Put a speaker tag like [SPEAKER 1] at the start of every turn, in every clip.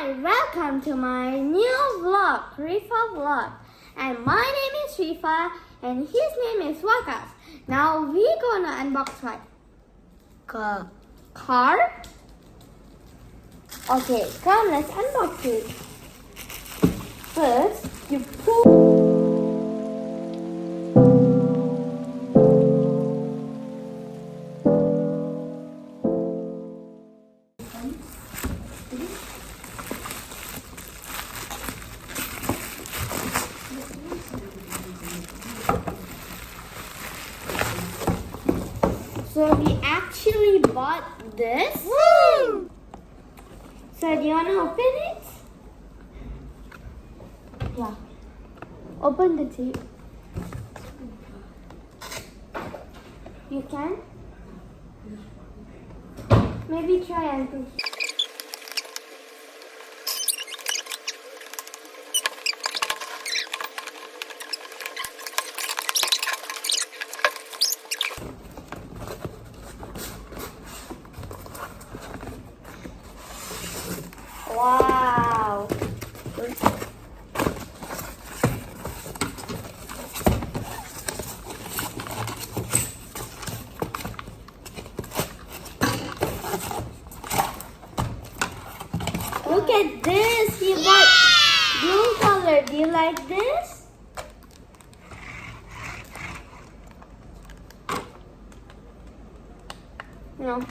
[SPEAKER 1] Hi, welcome to my new vlog, Rifa Vlog. And my name is Rifa and his name is Wakas. Now we're gonna unbox what? Car? Okay, come let's unbox it. First, you pull. So we actually bought this. Woo! So do you want to open it? Yeah. Open the tape. You can? Maybe try and push. Wow. Look at this. He bought blue color. Do you like this? No.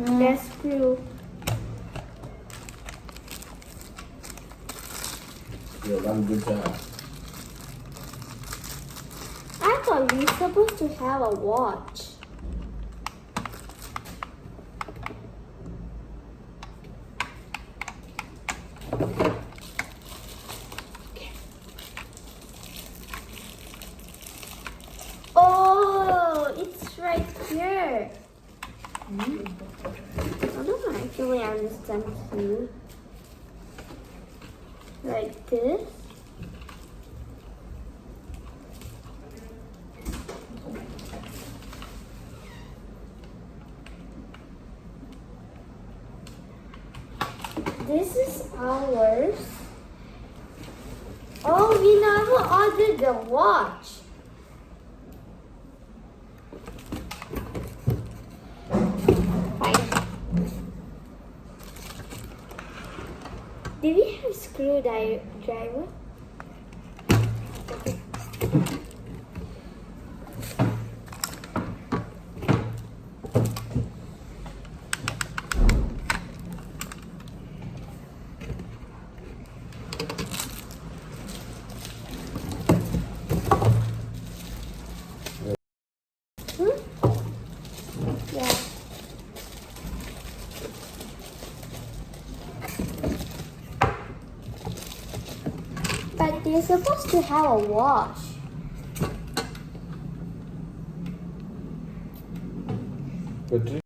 [SPEAKER 1] There's screw.
[SPEAKER 2] You're done good job.
[SPEAKER 1] I thought we were supposed to have a watch. Oh, it's right here. I don't actually understand too. Like this. This is ours. Oh, we never ordered the watch. Do we have screwdriver? Okay. Yeah. But they're supposed to have a watch.
[SPEAKER 2] Battery.